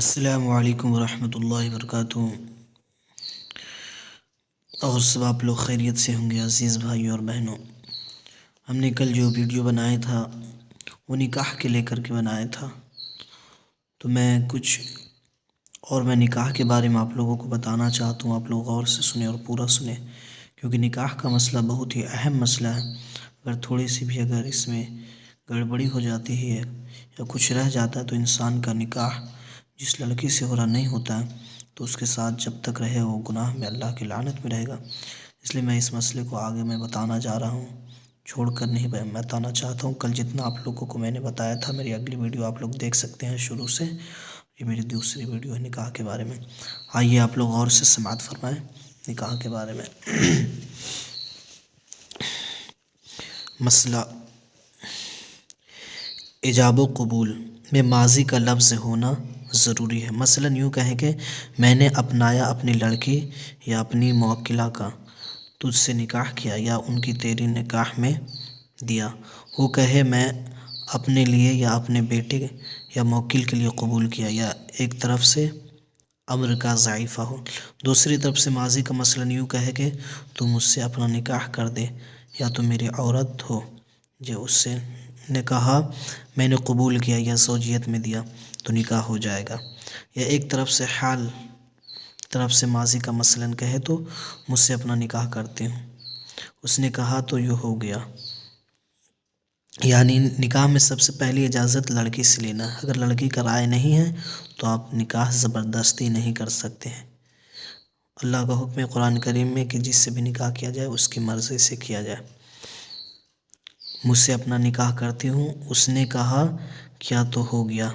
السلام علیکم ورحمۃ اللہ وبرکاتہ۔ اور سب آپ لوگ خیریت سے ہوں گے عزیز بھائیوں اور بہنوں۔ ہم نے کل جو ویڈیو بنایا تھا وہ نکاح کے لے کر کے بنایا تھا، تو میں نکاح کے بارے میں آپ لوگوں کو بتانا چاہتا ہوں۔ آپ لوگ غور سے سنیں اور پورا سنیں، کیونکہ نکاح کا مسئلہ بہت ہی اہم مسئلہ ہے۔ اگر تھوڑی سی بھی اس میں گڑبڑی ہو جاتی ہے یا کچھ رہ جاتا ہے تو انسان کا نکاح جس لڑکی سے ہو رہا نہیں ہوتا ہے تو اس کے ساتھ جب تک رہے وہ گناہ میں، اللہ کی لعنت میں رہے گا۔ اس لیے میں اس مسئلے کو آگے میں بتانا جا رہا ہوں، چھوڑ کر نہیں بتانا چاہتا ہوں۔ کل جتنا آپ لوگوں کو میں نے بتایا تھا، میری اگلی ویڈیو آپ لوگ دیکھ سکتے ہیں شروع سے۔ یہ میری دوسری ویڈیو ہے نکاح کے بارے میں۔ آئیے آپ لوگ غور سے سماعت فرمائیں نکاح کے بارے میں۔ مسئلہ ایجاب و قبول میں ماضی کا لفظ ہونا ضروری ہے۔ مثلاً یوں کہیں کہ میں نے اپنایا اپنی لڑکی یا اپنی موکلہ کا تجھ سے نکاح کیا، یا ان کی تیری نکاح میں دیا۔ وہ کہے میں اپنے لیے یا اپنے بیٹے یا موکل کے لیے قبول کیا، یا ایک طرف سے امر کا ضعیفہ ہو، دوسری طرف سے ماضی کا مثلاً یوں کہے کہ تو مجھ سے اپنا نکاح کر دے، یا تو میری عورت ہو جو اس سے نے کہا میں نے قبول کیا یا زوجیت میں دیا تو نکاح ہو جائے گا، یا ایک طرف سے حال طرف سے ماضی کا مثلاً کہے تو مجھ سے اپنا نکاح کرتے ہوں، اس نے کہا تو یہ ہو گیا۔ یعنی نکاح میں سب سے پہلی اجازت لڑکی سے لینا ہے۔ اگر لڑکی کا رائے نہیں ہے تو آپ نکاح زبردستی نہیں کر سکتے ہیں۔ اللہ کا حکم ہے قرآن کریم میں کہ جس سے بھی نکاح کیا جائے اس کی مرضی سے کیا جائے۔ مجھ سے اپنا نکاح کرتی ہوں، اس نے کہا کیا تو ہو گیا،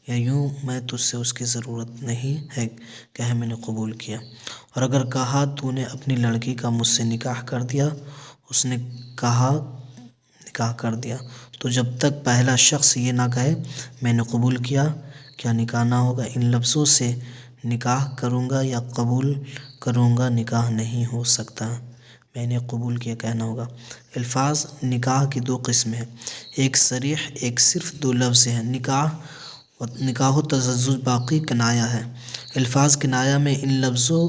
یا یوں میں تجھ سے اس کی ضرورت نہیں ہے کہ میں نے قبول کیا۔ اور اگر کہا تو نے اپنی لڑکی کا مجھ سے نکاح کر دیا، اس نے کہا نکاح کر دیا، تو جب تک پہلا شخص یہ نہ کہے میں نے قبول کیا، کیا نکاح نہ ہوگا۔ ان لفظوں سے نکاح کروں گا یا قبول کروں گا نکاح نہیں ہو سکتا، میں نے قبول کیا کہنا ہوگا۔ الفاظ نکاح کی دو قسمیں ہیں، ایک صریح، ایک صرف دو لفظ ہیں۔ نکاح و تزوج باقی کنایہ ہے۔ الفاظ کنایہ میں ان لفظوں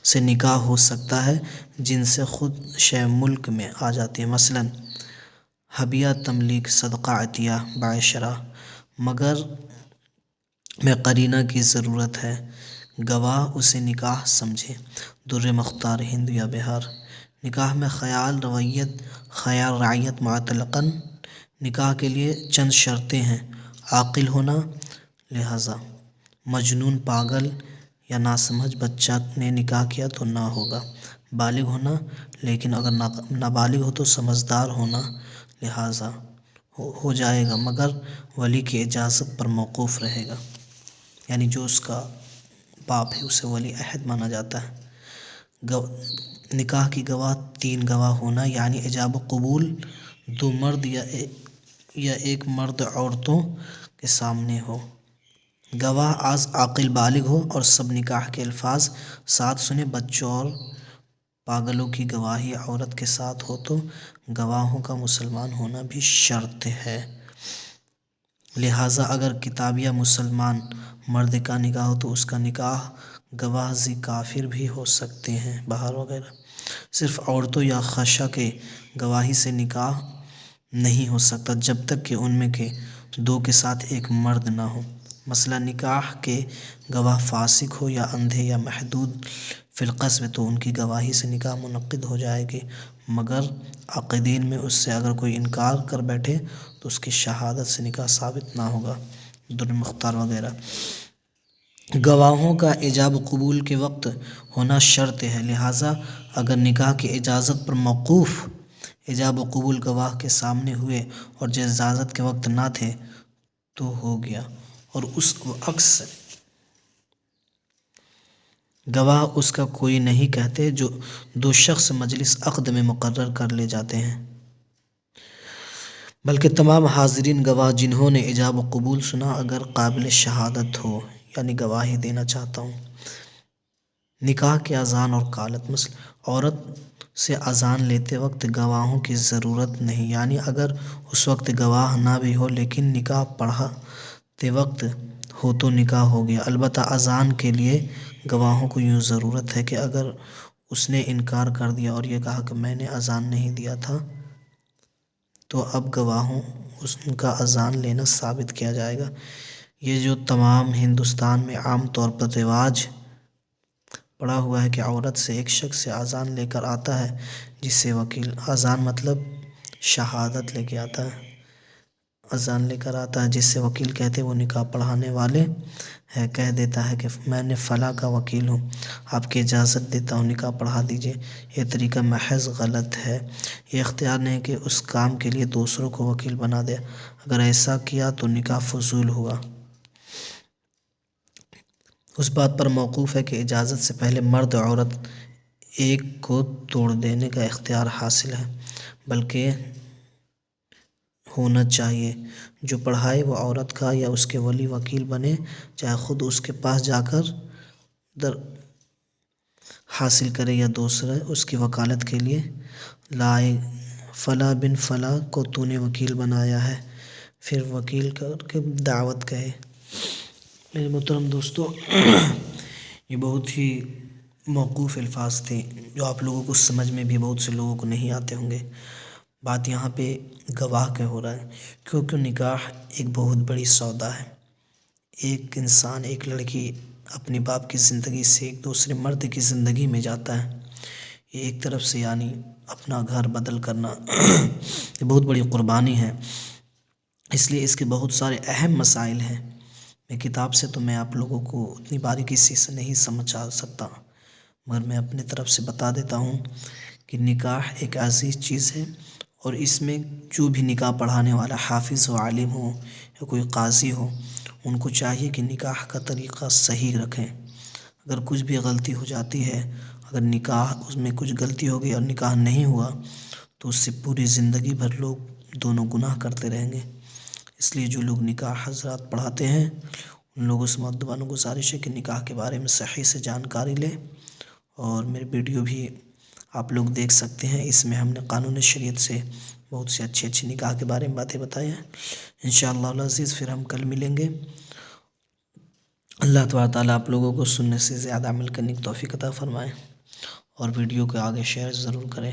سے نکاح ہو سکتا ہے جن سے خود شے ملک میں آ جاتی ہے، مثلاً ہبیہ، تملیک، صدقہ، عطیہ، بائع شرح، مگر میں قرینہ کی ضرورت ہے، گواہ اسے نکاح سمجھے۔ در مختار ہند یا بہار۔ نکاح میں خیال رعیت معتلقاً نکاح کے لیے چند شرطیں ہیں: عاقل ہونا، لہذا مجنون، پاگل یا ناسمجھ بچہ نے نکاح کیا تو نہ ہوگا۔ بالغ ہونا، لیکن اگر نابالغ ہو تو سمجھدار ہونا، لہذا ہو جائے گا، مگر ولی کی اجازت پر موقوف رہے گا، یعنی جو اس کا باپ ہے اسے ولی عہد مانا جاتا ہے۔ نکاح کی گواہ 3 گواہ ہونا، یعنی ایجاب و قبول 2 مرد یا ایک مرد عورتوں کے سامنے ہو۔ گواہ عاقل بالغ ہو اور سب نکاح کے الفاظ ساتھ سنے۔ بچوں اور پاگلوں کی گواہی عورت کے ساتھ ہو تو گواہوں کا مسلمان ہونا بھی شرط ہے۔ لہذا اگر کتابیہ مسلمان مرد کا نکاح ہو تو اس کا نکاح گواہ زی کافر بھی ہو سکتے ہیں، بہار وغیرہ۔ صرف عورتوں یا خشہ کے گواہی سے نکاح نہیں ہو سکتا جب تک کہ ان میں کے 2 کے ساتھ ایک مرد نہ ہو۔ مثلا نکاح کے گواہ فاسق ہو یا اندھے یا محدود فی القصب تو ان کی گواہی سے نکاح منعقد ہو جائے گی، مگر عاقدین میں اس سے اگر کوئی انکار کر بیٹھے تو اس کی شہادت سے نکاح ثابت نہ ہوگا، در مختار وغیرہ۔ گواہوں کا ایجاب قبول کے وقت ہونا شرط ہے، لہذا اگر نکاح کی اجازت پر موقوف ایجاب و قبول گواہ کے سامنے ہوئے اور جو اجازت کے وقت نہ تھے تو ہو گیا، اور اس عکس گواہ اس کا کوئی نہیں کہتے، جو 2 شخص مجلس عقد میں مقرر کر لے جاتے ہیں، بلکہ تمام حاضرین گواہ جنہوں نے ایجاب و قبول سنا اگر قابل شہادت ہو، یعنی گواہی دینا چاہتا ہوں۔ نکاح کی اذان اور قالت، مثلا عورت سے اذان لیتے وقت گواہوں کی ضرورت نہیں، یعنی اگر اس وقت گواہ نہ بھی ہو لیکن نکاح پڑھاتے وقت ہو تو نکاح ہو گیا۔ البتہ اذان کے لیے گواہوں کو یوں ضرورت ہے کہ اگر اس نے انکار کر دیا اور یہ کہا کہ میں نے اذان نہیں دیا تھا، تو اب گواہوں ان کا اذان لینا ثابت کیا جائے گا۔ یہ جو تمام ہندوستان میں عام طور پر رواج پڑا ہوا ہے کہ عورت سے ایک شخص سے اذان لے کر آتا ہے، جس سے وکیل، اذان مطلب شہادت لے کے آتا ہے، اذان لے کر آتا ہے، جس سے وکیل کہتے ہیں وہ نکاح پڑھانے والے ہے، کہہ دیتا ہے کہ میں نے فلاں کا وکیل ہوں، آپ کی اجازت دیتا ہوں، نکاح پڑھا دیجئے۔ یہ طریقہ محض غلط ہے۔ یہ اختیار نہیں کہ اس کام کے لیے دوسروں کو وکیل بنا دے۔ اگر ایسا کیا تو نکاح فضول ہوا۔ اس بات پر موقوف ہے کہ اجازت سے پہلے مرد عورت ایک کو توڑ دینے کا اختیار حاصل ہے، بلکہ ہونا چاہیے۔ جو پڑھائے وہ عورت کا یا اس کے ولی وکیل بنے، چاہے خود اس کے پاس جا کر حاصل کرے یا دوسرے اس کی وکالت کے لیے لائے۔ فلاں بن فلاں کو تو نے وکیل بنایا ہے، پھر وکیل کر کے دعوت کہے۔ میرے محترم دوستو، یہ بہت ہی موقوف الفاظ تھے جو آپ لوگوں کو سمجھ میں بھی بہت سے لوگوں کو نہیں آتے ہوں گے۔ بات یہاں پہ گواہ کا ہو رہا ہے، کیونکہ نکاح ایک بہت بڑی سودا ہے۔ ایک انسان، ایک لڑکی اپنے باپ کی زندگی سے ایک دوسرے مرد کی زندگی میں جاتا ہے، یہ ایک طرف سے یعنی اپنا گھر بدل کرنا یہ بہت بڑی قربانی ہے۔ اس لیے اس کے بہت سارے اہم مسائل ہیں۔ میں کتاب سے تو میں آپ لوگوں کو اتنی باریکی سے نہیں سمجھا سکتا، مگر میں اپنے طرف سے بتا دیتا ہوں کہ نکاح ایک عزیز چیز ہے، اور اس میں جو بھی نکاح پڑھانے والا حافظ ہو، عالم ہو یا کوئی قاضی ہو، ان کو چاہیے کہ نکاح کا طریقہ صحیح رکھیں۔ اگر کچھ بھی غلطی ہو جاتی ہے، اگر نکاح اس میں کچھ غلطی ہو گئی اور نکاح نہیں ہوا، تو اس سے پوری زندگی بھر لوگ دونوں گناہ کرتے رہیں گے۔ اس لیے جو لوگ نکاح حضرات پڑھاتے ہیں، ان لوگوں سے مؤدبانہ گزارش ہے کہ نکاح کے بارے میں صحیح سے جانکاری لیں، اور میرے ویڈیو بھی آپ لوگ دیکھ سکتے ہیں۔ اس میں ہم نے قانون شریعت سے بہت سے اچھی نکاح کے بارے میں باتیں بتائی ہیں۔ انشاءاللہ العزیز پھر ہم کل ملیں گے۔ اللہ تبارک تعالیٰ آپ لوگوں کو سننے سے زیادہ عمل کرنے کی توفیق عطا فرمائے، اور ویڈیو کو آگے شیئر ضرور کریں۔